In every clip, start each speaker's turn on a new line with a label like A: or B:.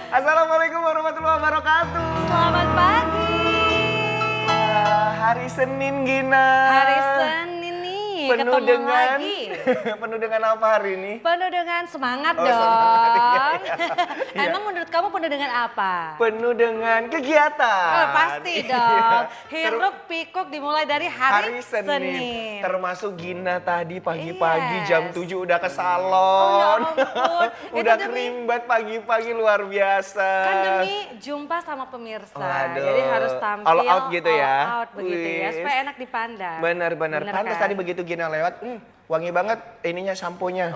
A: Assalamualaikum warahmatullahi wabarakatuh.
B: Selamat pagi.
A: Hari Senin, Gina.
B: Hari Senin nih,
A: Penuh
B: ketemu
A: dengan
B: lagi.
A: penuh dengan apa hari ini?
B: Penuh dengan semangat
A: Oh,
B: dong.
A: semangat, iya.
B: Emang menurut kamu penuh dengan apa?
A: Penuh dengan kegiatan.
B: Oh, pasti
A: Iya.
B: dong. Hiruk pikuk dimulai dari hari Senin.
A: Termasuk Gina tadi pagi-pagi
B: Yes.
A: jam 7 udah ke
B: Oh,
A: salon.
B: ya ampun.
A: Udah
B: Itu demi-
A: kerimbat pagi-pagi luar biasa.
B: Kan demi jumpa sama pemirsa.
A: Waduh.
B: Jadi harus tampil
A: All out gitu ya?
B: all out begitu ya,
A: Wih.
B: supaya enak dipandang.
A: Benar-benar.
B: Bener
A: Pantas
B: kan?
A: tadi begitu Gina lewat, wangi banget ininya samponya.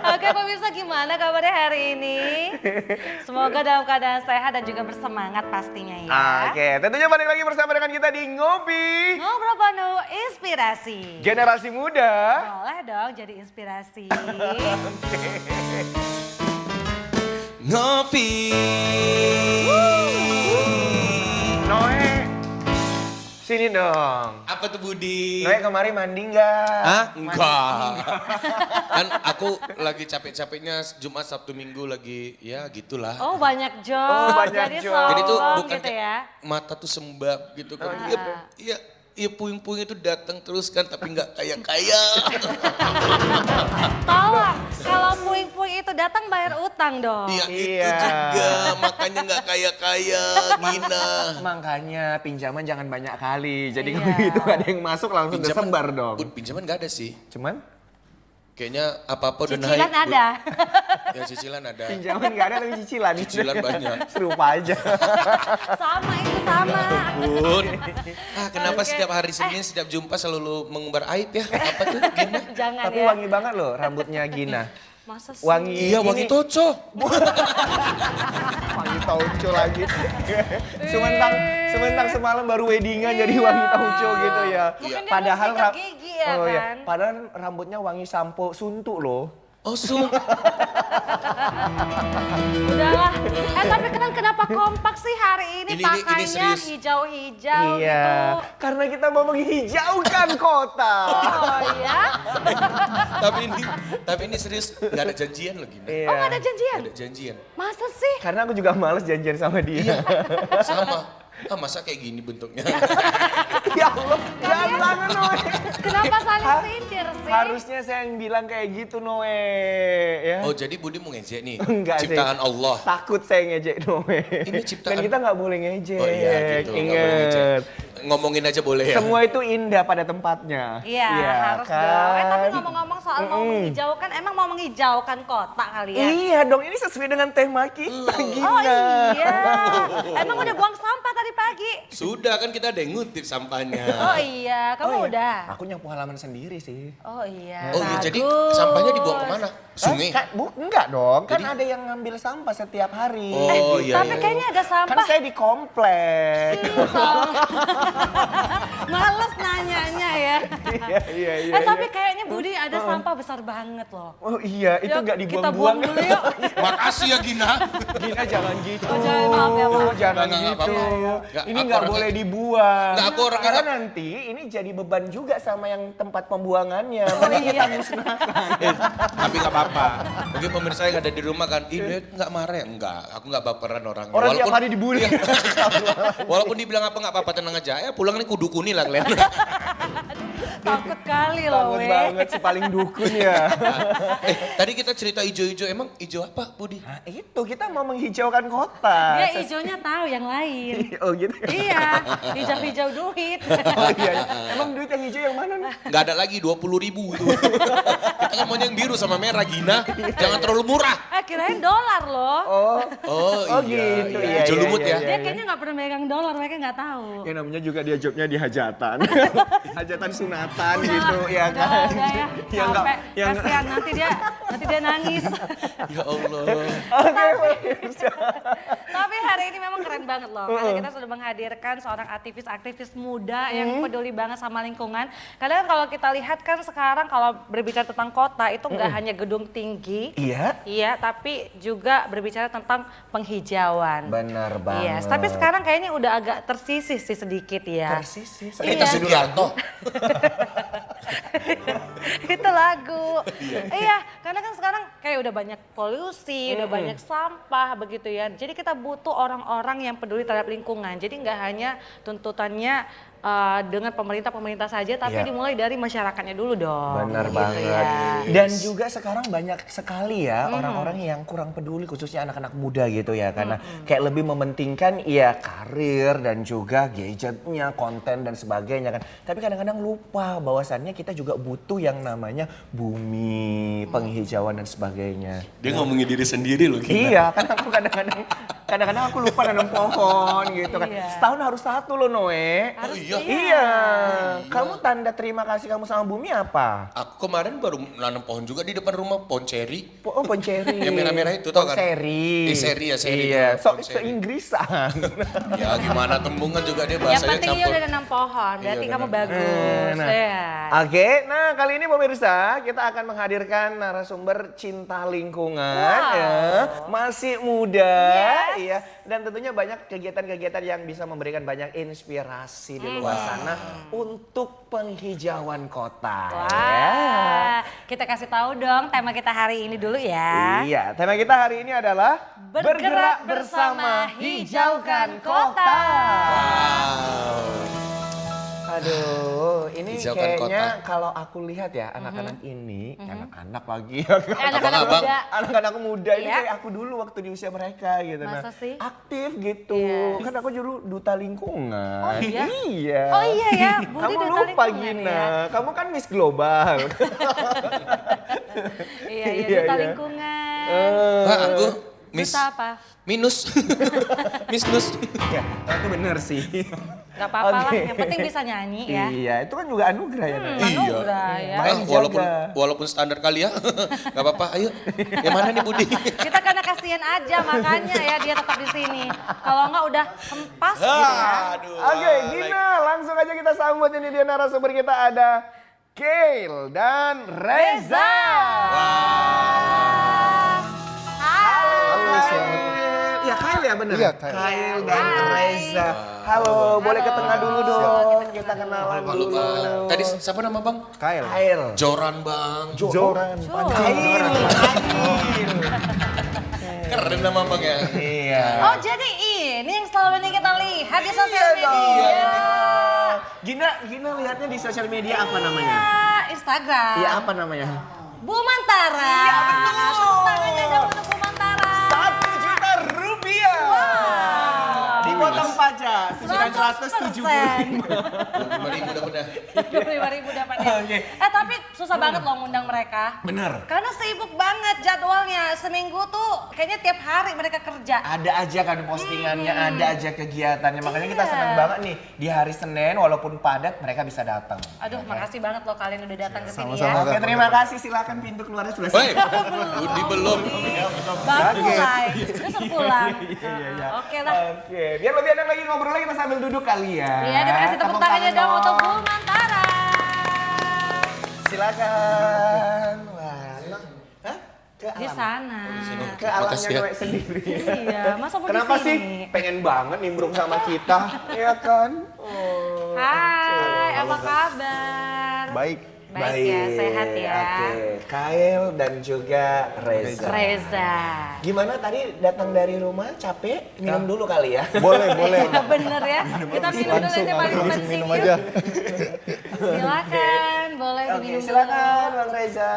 B: Oke pemirsa, gimana kabarnya hari ini? Semoga dalam keadaan sehat dan juga bersemangat pastinya ya.
A: Oke, tentunya balik lagi bersama dengan kita di Ngopi.
B: Ngobrol penuh inspirasi.
A: Generasi muda.
B: Boleh dong jadi inspirasi.
C: Ngopi.
A: Noe, sini dong.
C: Apa tuh Budi?
A: Noe kemarin mandi nggak?
C: Hah? Enggak. Kan aku lagi capek-capeknya Jumat, Sabtu, Minggu lagi ya gitulah.
B: Oh banyak job,
A: Oh, banyak
B: jadi
A: job.
B: sombong
C: Jadi tuh bukan
B: gitu
C: kayak
B: ya.
C: mata tuh sembab gitu kan.
A: Oh,
C: Iya puing-puing itu datang terus kan tapi nggak kaya-kaya.
B: Tolong, kalau puing-puing itu datang bayar utang dong.
C: Iya itu
A: Iya.
C: juga makanya nggak kaya-kaya Gina.
A: Makanya pinjaman jangan banyak kali. Jadi
B: Iya.
A: kalau gitu ada yang masuk langsung disebar dong.
C: Bud, pinjaman nggak ada sih.
A: Cuman
C: Kayaknya apa-apa udah naik.
B: Cicilan
C: Bud.
B: ada.
C: Ya cicilan ada.
A: pinjaman nggak ada tapi cicilan.
C: Cicilan banyak.
A: Serupa aja.
B: Sama itu sama.
C: Bun. Kenapa
B: Oke.
C: setiap hari Senin setiap jumpa selalu mengumbar aib ya? Apa tuh Gina?
B: Jangan
A: Tapi
B: ya.
A: wangi banget loh rambutnya Gina.
B: Masa sih?
A: Wangi.
C: Iya wangi
A: ini-
C: toco.
A: Wangi tauco lagi. Sementang semalam baru weddingan jadi wangi tauco gitu ya.
B: Mungkin dia
A: Padahal
B: mau sikat gigi ya
A: oh, iya.
B: kan?
A: Padahal rambutnya wangi sampo suntuk loh.
C: Oh sum.
B: Udahlah. Tapi kenapa kompak sih hari ini
C: Ini
B: pakainya
C: serius.
B: hijau-hijau
A: Iya,
B: gitu.
A: karena kita mau menghijaukan kota.
B: Oh iya?
C: tapi ini serius nggak ada janjian loh Gina.
A: Iya.
B: Oh nggak ada janjian?
C: Nggak ada janjian.
B: Masa sih?
A: Karena aku juga males janjian sama dia.
C: Sama. Masa kayak gini bentuknya?
A: Ya Allah, jangan banget Noe.
B: Kenapa saling sindir sih?
A: Harusnya saya yang bilang kayak gitu Noe. Ya.
C: Oh jadi Budi mau ngejek nih?
A: Enggak sih.
C: Ciptaan Allah.
A: Takut saya ngejek Noe.
C: Ini ciptaan-
A: Kan kita nggak boleh ngejek.
C: Oh iya gitu. nggak boleh ngejek.
A: Ingat.
C: Ngomongin aja boleh ya?
A: Semua itu indah pada tempatnya.
B: Iya, harus
A: kan?
B: dong. Tapi ngomong-ngomong soal mau menghijaukan, emang mau menghijaukan kota kali ya?
A: Iya dong, ini sesuai dengan tema kita, Gina.
B: Oh iya, emang udah buang sampah tadi pagi?
C: Sudah kan kita ada yang ngutip sampahnya.
B: Oh iya, kamu
A: Oh iya,
B: udah?
A: Aku nyapu halaman sendiri sih.
B: Oh iya,
C: Oh iya jadi
B: bagus.
C: sampahnya dibuang kemana? Sungai?
A: Enggak dong, kan
C: Jadi-
A: ada yang ngambil sampah setiap hari.
C: Oh iya.
B: Tapi kayaknya ada
A: Kan
B: sampah.
A: saya di komplek.
B: Males nanyanya ya.
A: Iya.
B: Tapi kayaknya Budi ada sampah besar banget loh.
A: Oh iya, itu
B: Yuk,
A: nggak
B: kita buang
A: dibuang-buang.
B: dulu yuk.
C: Makasih ya Gina.
A: Gina jangan gitu.
B: Oh, jangan, maaf ya, maaf.
A: Jangan
C: Nggak
A: gitu.
C: apa-apa. Nggak,
A: Ini
C: aku
A: nggak
C: orangnya-
A: boleh dibuang.
C: Nggak, aku orangnya
A: Karena
C: nggak-
A: nanti ini jadi beban juga sama yang tempat pembuangannya. Mending kita musnahkan.
C: Tapi nggak apa-apa. Mungkin pemirsa yang ada di rumah kan, ini nggak marah ya? Enggak, aku nggak baperan orangnya.
A: Orang tiap hari dibully.
C: Walaupun dibilang apa nggak apa-apa tenang aja, ya pulang nih kudu kuni lah kalian.
B: Takut kali loh,
A: Takut
B: weh.
A: banget si paling dukun ya.
C: Tadi kita cerita ijo-ijo, emang ijo apa Budi?
A: Nah, itu kita mau menghijaukan kota.
B: Dia hijaunya tahu yang lain.
A: Oh gitu.
B: Iya, hijau-hijau duit.
A: Oh iya. Emang duit yang hijau yang mana nih?
C: Nggak ada lagi 20.000 itu. Kita kan maunya yang biru sama merah Gina. Jangan terlalu murah.
B: Kirain dolar loh.
A: Oh.
C: Oh, iya.
A: gitu.
C: Iya. Ijo lumut ya.
B: Dia kayaknya nggak pernah megang dolar, mereka nggak tahu.
A: Ya namanya juga dia jobnya di hajatan. Hajatan sunatan gitu ya
B: Udah,
A: kan.
B: udah ya.
A: Ya nggak-
B: Capek,
A: ya nggak-
B: kasihan nanti dia nangis.
C: Ya Allah.
A: Oke, pemirsa.
B: Tapi hari ini memang keren banget loh. Karena kita sudah menghadirkan seorang aktivis-aktivis muda yang peduli banget sama lingkungan. Karena kalau kita lihat kan sekarang kalau berbicara tentang kota itu nggak hanya gedung tinggi.
A: Iya.
B: Iya, tapi juga berbicara tentang penghijauan.
A: Benar banget.
B: Iya, tapi sekarang kayaknya udah agak tersisih sih sedikit ya.
A: Tersisih.
C: Kita Sugiarto.
B: Itu lagu. Iya, karena kan sekarang kayak udah banyak polusi, udah banyak sampah begitu ya. Jadi kita butuh orang-orang yang peduli terhadap lingkungan. Jadi nggak hanya tuntutannya dengan pemerintah saja, tapi
A: Iya.
B: dimulai dari masyarakatnya dulu dong.
A: Benar
B: gitu
A: banget.
B: ya.
A: Dan juga sekarang banyak sekali ya orang-orang yang kurang peduli, khususnya anak-anak muda gitu ya. Karena kayak lebih mementingkan ya karir dan juga gadgetnya, konten dan sebagainya kan. Tapi kadang-kadang lupa bahwasannya kita juga butuh yang namanya bumi, penghijauan dan sebagainya.
C: Dia ngomongin diri sendiri loh.
A: Iya, kan aku kadang-kadang aku lupa nanam pohon gitu kan.
B: Iya.
A: Setahun harus satu loh Noe.
B: Harus
C: iya.
A: Iya. Kamu tanda terima kasih kamu sama bumi apa?
C: Aku kemarin baru nanam pohon juga di depan rumah, pohon ceri.
A: Oh, pohon ceri.
C: Yang merah-merah itu tau kan?
A: Seri.
C: Seri ya, seri.
A: Iya,
C: Pohon seri.
A: se-Inggrisan.
C: Ya gimana tembungan juga dia
B: Yang
C: bahasanya
B: penting dia
C: campur.
B: udah nanam pohon, berarti
C: Iya,
B: kamu
C: benar.
B: bagus.
A: Nah,
B: Ya.
A: Oke, nah kali ini pemirsa kita akan menghadirkan narasumber cinta lingkungan
B: Wow.
A: ya, masih muda,
B: Yes.
A: iya, dan tentunya banyak kegiatan-kegiatan yang bisa memberikan banyak inspirasi di luar sana untuk penghijauan kota.
B: Wah,
A: Ya.
B: kita kasih tahu dong tema kita hari ini dulu ya.
A: Iya, tema kita hari ini adalah
B: Bergerak bersama hijaukan kota.
A: Aduh, ini
C: Hijaukan
A: kayaknya kalau aku lihat ya anak-anak ini, anak-anak lagi,
B: Anak-anak
C: Abang-abang.
B: muda.
A: anak-anak muda ini
B: Iya.
A: kayak aku dulu waktu di usia mereka gitu.
B: Masa sih?
A: Aktif gitu.
B: Yes.
A: Kan aku dulu duta lingkungan.
B: Oh iya?
A: Iya.
B: Oh iya ya, Budi
A: Kamu
B: duta
A: lupa
B: lingkungan
A: Gina,
B: ya.
A: kamu kan Miss Global.
B: Iya, iya,
A: Iya,
B: duta
A: iya.
B: lingkungan.
C: Nah, aku Miss
B: Duta apa?
C: Minus. Miss Nus.
A: Ya, itu bener sih.
B: Gak apa-apa lah,
A: Oke.
B: yang penting bisa nyanyi ya.
A: Iya, itu kan juga anugerah ya. Nak?
B: Anugerah ya.
A: Main
C: Ah, walaupun
A: dijaga.
C: walaupun standar kali ya. Gak apa-apa, ayo. Yang mana nih Budi?
B: Kita karena kasihan aja makanya ya dia tetap di sini. Kalau enggak udah hempas gitu ya.
C: Aduh.
A: Oke, Gina, langsung aja kita sambut ini dia narasumber kita ada Kail dan Reza.
B: Halo.
A: Ya Kail ya bener?
D: Iya, Kail.
A: Kail dan
B: Hai.
A: Reza. Halo, boleh ke tengah dulu dong. Kita kenalan
C: Halo,
A: dulu.
C: Bang. Tadi siapa nama Bang?
D: Kail.
A: Kail.
C: Joran Bang.
D: Joran.
A: Kail.
C: Keren nama Bang ya.
A: Iya.
B: Oh jadi ini yang selama ini kita lihat di sosial
A: Iya dong.
B: media.
A: Gina lihatnya di sosial media apa namanya?
B: Iya, Instagram.
A: Iya, apa namanya?
B: Bu Mantara.
A: Iya, betul.
B: Tepuk tangannya dong untuk Bu Mantara.
A: 1 juta rupiah. Dipotong pajak, cicilan 175.
C: 5.000 udah benar.
B: 25.000 dapatnya.
A: Oke.
B: Tapi susah banget loh ngundang mereka.
A: Bener.
B: Karena sibuk banget jadwalnya. Seminggu tuh kayaknya tiap hari mereka kerja.
A: Ada aja kan postingannya, ada aja kegiatannya. Makanya kita
B: Iya.
A: senang banget nih di hari Senin walaupun padat mereka bisa datang.
B: Aduh, makasih banget loh kalian udah datang ke sini
D: Sama-sama.
B: ya.
A: Oke, terima kasih. Silakan pintu keluarnya sudah
C: Woi,
A: siap.
C: Budi belum.
B: Baru mulai, terus pulang.
A: Iya.
B: Oke lah.
A: Oke, biar lebih enak lagi ngobrolnya kita sambil duduk kali ya.
B: Iya, kita kasih tepuk tangannya dong untuk Bu Mantara.
A: Silakan. Wah, hah? Ke
B: Di
A: alam.
B: sana.
A: Ke alamnya
C: Makasih ya.
A: Noe sendiri.
B: Iya, masa mau di
A: Kenapa sih?
B: sini?
A: Pengen banget nimbrung sama kita, ya kan? Oh.
B: Hai, apa kabar?
D: Baik.
B: Baik ya, sehat ya.
A: Oke, Kail dan juga Reza.
B: Reza.
A: Gimana tadi datang dari rumah capek? Minum dulu kali ya.
D: Boleh, boleh.
B: Iya bener ya, kita minum dulu
D: Langsung,
B: yang paling
D: langsung
B: penting
D: minum
B: yuk.
D: aja.
B: Silakan, boleh
A: Oke,
B: diminum
A: silakan
B: dulu.
A: Bang Reza.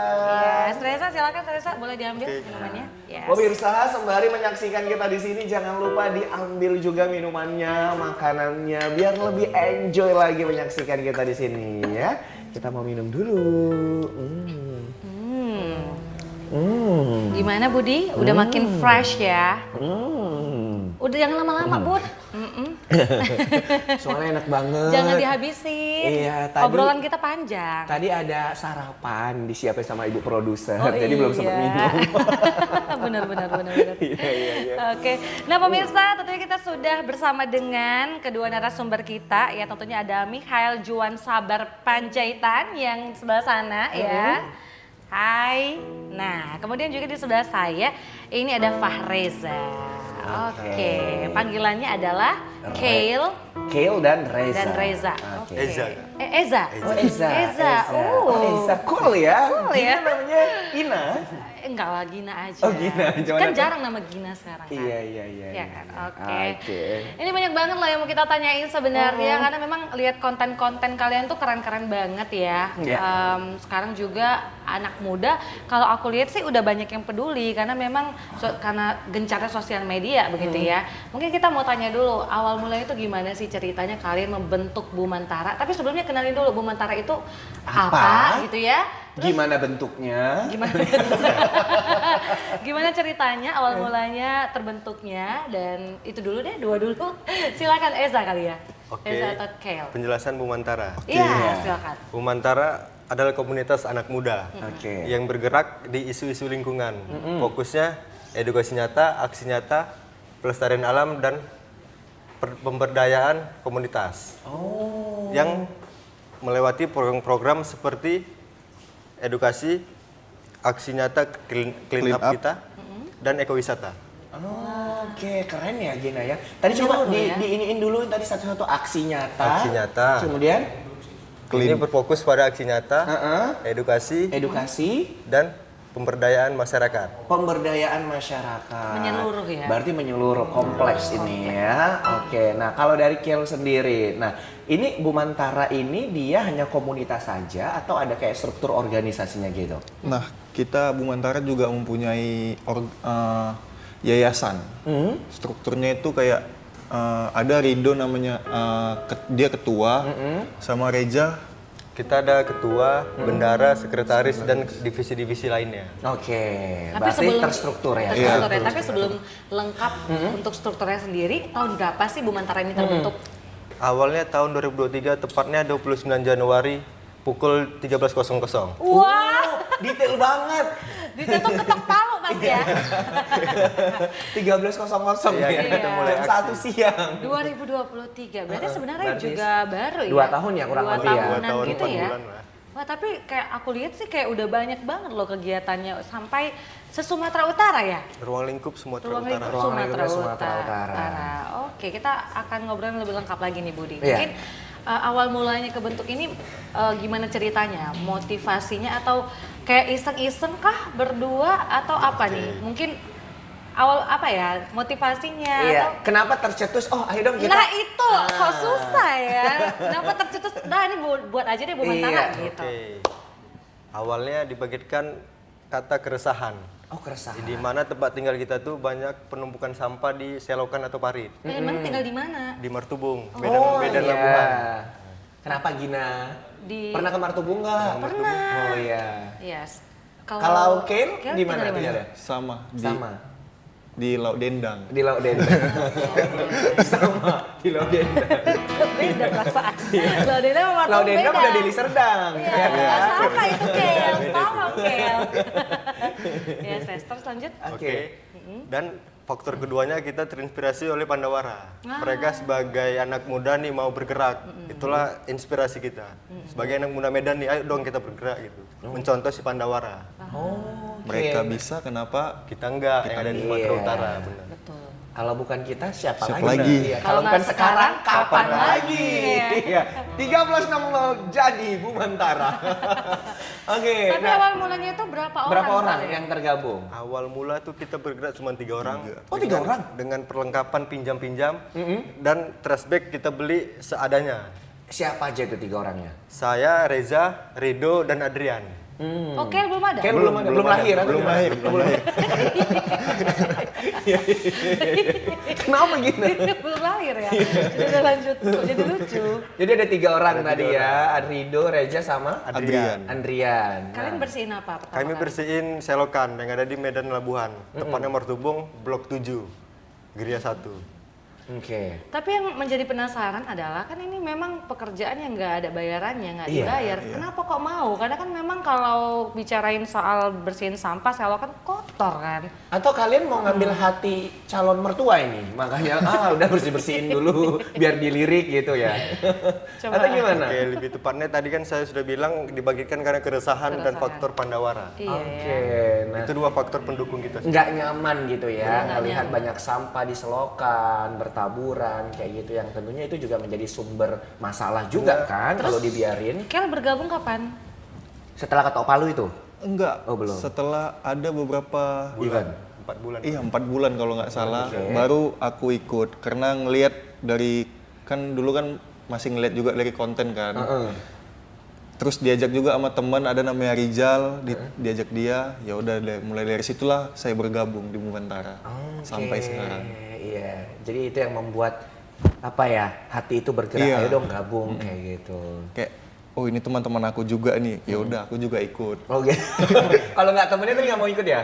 B: Yes, Reza silakan Reza, boleh diambil minumannya. Yes.
A: Pemirsa, sembari menyaksikan kita di sini jangan lupa diambil juga minumannya, makanannya biar lebih enjoy lagi menyaksikan kita di sini ya. Kita mau minum dulu.
B: Gimana Budi? Udah makin fresh ya? Udah jangan lama-lama Bud.
A: Soalnya enak banget.
B: Jangan dihabisin.
A: Iya, tadi-
B: Obrolan kita panjang.
A: Tadi ada sarapan disiapin sama ibu produser,
B: Oh,
A: jadi belum sempat
B: iya.
A: minum.
B: benar.
A: Iya.
B: Oke, nah pemirsa tentunya kita sudah bersama dengan kedua narasumber kita ya tentunya ada Mikhail Juan Sabar Panjaitan yang sebelah sana ya. Hai, nah kemudian juga di sebelah saya ini ada Fahreza. Oke, panggilannya adalah Kale
A: Kale dan Reza.
B: dan Reza.
A: Oke.
B: Oke.
D: Eza.
B: Eza.
A: Oh, Eza.
B: Eza.
A: Eza. Cool ya.
B: Cool
A: Gina
B: ya.
A: namanya Gina.
B: Enggak lah, Gina aja.
A: Oh, Gina, cuma
B: Kan
A: ada-
B: jarang nama Gina sekarang kan.
A: Iya.
B: Iya kan, oke.
A: Oke.
B: Ini banyak banget loh yang mau kita tanyain sebenarnya karena memang lihat konten-konten kalian tuh keren-keren banget ya.
A: Iya.
B: Sekarang juga anak muda, kalau aku lihat sih udah banyak yang peduli karena memang karena gencarnya sosial media begitu ya. Mungkin kita mau tanya dulu awal mulanya itu gimana sih ceritanya kalian membentuk Bumantara? Tapi sebelumnya kenalin dulu Bumantara itu apa gitu ya.
A: Gimana bentuknya?
B: Gimana gimana ceritanya awal mulanya terbentuknya dan itu dulu deh, dua dulu. Silakan Eza kali ya.
D: Oke.
B: Eza atau Kale.
D: Penjelasan Bumantara.
B: Iya, silakan.
D: Bumantara adalah komunitas anak muda
A: Oke.
D: yang bergerak di isu-isu lingkungan. Fokusnya edukasi nyata, aksi nyata, pelestarian alam dan pemberdayaan komunitas. Yang melewati program-program seperti edukasi, aksi nyata clean up kita, dan ekowisata.
A: Oke, keren ya Gina ya. Tadi coba
B: Menyeluruh ya.
A: diiniin dulu tadi satu-satu aksi nyata.
D: Aksi nyata.
A: Kemudian
D: Ini berfokus pada aksi nyata, edukasi,
A: edukasi,
D: dan pemberdayaan masyarakat.
A: pemberdayaan masyarakat.
B: Menyeluruh ya.
A: Berarti menyeluruh, kompleks ini ya. Oke, nah kalau dari Kiel sendiri, nah ini Bumantara ini dia hanya komunitas saja atau ada kayak struktur organisasinya gitu?
E: Nah, kita Bumantara juga mempunyai yayasan. Strukturnya itu kayak ada Rido namanya, dia ketua, sama Reza.
D: Kita ada ketua, bendara, sekretaris, dan divisi-divisi lainnya.
A: Oke,
B: Tapi
A: berarti
B: sebelum
A: terstruktur ya.
B: terstruktur ya. Tapi sebelum lengkap untuk strukturnya sendiri, tahun berapa sih Bumantara ini terbentuk?
D: Awalnya tahun 2023, tepatnya 29 Januari, pukul 13.00.
B: Wah,
A: Detail banget.
B: ditutup ketok palu pasti ya.
A: 13.00
D: Iya,
A: ya.
D: kita mulai
A: Jam
D: aksi.
A: 1 siang.
B: 2023, berarti sebenarnya
A: Berarti
B: juga baru ya?
A: 2 tahun ya kurang
B: Dua
A: lebih ya?
B: tahunan
D: 2 tahun,
B: gitu
D: 4
B: ya?
D: bulan lah.
B: Wah tapi kayak aku lihat sih kayak udah banyak banget loh kegiatannya sampai se-Sumatera Utara ya?
D: Ruang lingkup Sumatera
B: Ruang
D: Utara.
B: lingkup
A: Ruang
B: Sumatera
A: lingkup Sumatera
B: Utara.
A: Utara.
B: Oke, kita akan ngobrol lebih lengkap lagi nih Budi.
A: Iya.
B: Mungkin awal mulanya kebentuk ini gimana ceritanya? Motivasinya atau kayak iseng-iseng kah berdua atau apa nih? Mungkin awal apa ya motivasinya
A: Iya.
B: atau
A: Kenapa tercetus? Oh, ayo dong kita.
B: nah itu kok susah ya. Kenapa tercetus? Nah ini buat aja deh Bumantara
A: Iya.
B: gitu.
D: Oke. Awalnya dibangkitkan kata keresahan.
A: Oh, keresahan.
D: Di mana tempat tinggal kita tuh banyak penumpukan sampah di selokan atau parit.
B: Emang tinggal di mana?
D: Di Martubung,
A: Oh,
D: Medan
A: iya.
D: Labuhan.
A: Kenapa Gina?
B: Di
A: Pernah ke Martubung nggak?
B: Pernah.
A: Oh iya.
B: Yes.
A: Kalau Kale
B: Kale
A: di mana
B: tinggal
A: tinggalnya?
E: Sama
A: Sama.
E: di Laut Dendang.
A: Di Laut Dendang. Sama di Laut Dendang.
B: Beda perasaan. Laut Dendang sama Martubung
A: Laut Dendang
B: beda.
A: udah Deli Serdang.
B: Iya, nggak sama itu Kel. Tolong Kel. Ya, terus lanjut.
A: Oke.
D: Dan faktor keduanya kita terinspirasi oleh Pandawara. Mereka sebagai anak muda nih mau bergerak. Itulah inspirasi kita. Sebagai anak muda Medan nih, ayo dong kita bergerak gitu. Mencontoh si Pandawara.
A: Oh,
E: Mereka bisa, kenapa?
D: Kita enggak, yang ada di Sumatera
A: Iya.
D: Utara. Benar.
B: Betul.
A: Kalau bukan kita siapa,
E: Siapa
A: lagi?
E: lagi?
A: Iya,
B: Kalau
A: kalau bukan
B: nggak
A: sekarang
B: sekarang,
A: kapan
B: kapan
A: lagi?
B: lagi?
A: Iya. 13.00 jadi Bumantara. Oke.
B: Tapi
A: nah,
B: awal mulanya itu berapa orang?
A: berapa orang
B: kalian?
A: yang tergabung?
D: Awal mula tuh kita bergerak cuma 3 orang.
A: Oh, 3 orang?
D: Dengan perlengkapan pinjam-pinjam dan trash bag kita beli seadanya.
A: Siapa aja itu 3 orangnya?
D: Saya, Reza, Rido, dan Adrian.
B: Oh, Kel belum ada?
A: Kayak belum ada, belum lahir. atau
E: Belum
A: gimana?
E: lahir, belum lahir.
A: Kenapa gitu?
B: Belum lahir ya? Jadi udah lanjut, kok jadi lucu.
A: Jadi ada 3 orang tadi ya, Rido, Reza sama
E: Adrian.
A: Andrian.
B: Kalian
A: Nah,
B: bersihin apa pertama
D: Kami
B: kali?
D: bersihin selokan yang ada di Medan Labuhan. Tepatnya Martubung, Blok 7, Geria 1.
A: Oke.
B: Tapi yang menjadi penasaran adalah kan ini memang pekerjaan yang nggak ada bayarannya, nggak
A: Iya,
B: dibayar. Kenapa kok mau? Karena kan memang kalau bicarain soal bersihin sampah, selokan kok faktor kan.
A: Atau kalian mau ngambil hati calon mertua ini, makanya udah bersih-bersihin dulu biar dilirik gitu ya.
B: Coba.
A: Atau gimana?
D: Oke, lebih tepatnya tadi kan saya sudah bilang dibagikan karena keresahan dan faktor pandawara.
B: Iya
A: Oke,
B: ya.
A: nah
D: Itu dua faktor pendukung kita.
A: nggak nyaman gitu ya,
B: Nggak
A: ngelihat
B: nyaman.
A: banyak sampah di selokan, bertaburan kayak gitu yang tentunya itu juga menjadi sumber masalah juga kan kalau dibiarin.
B: Kel bergabung kapan?
A: Setelah ketok palu itu,
E: Enggak.
A: Oh, belum.
E: Setelah ada beberapa
A: Ivan.
D: 4 bulan.
E: Iya 4 bulan kalau nggak salah,
A: Oke.
E: baru aku ikut karena ngelihat dari kan dulu kan masih ngelihat juga dari konten kan. Terus diajak juga sama teman ada namanya Rizal, diajak dia, ya udah mulai dari situlah saya bergabung di Bumantara sampai sekarang.
A: Iya, jadi itu yang membuat apa ya hati itu bergerak,
E: Iya.
A: ayo dong gabung kayak gitu.
E: Kayak oh ini teman-teman aku juga nih, ya udah aku juga ikut.
A: Oh gitu. Kalau nggak temennya tuh nggak mau ikut ya?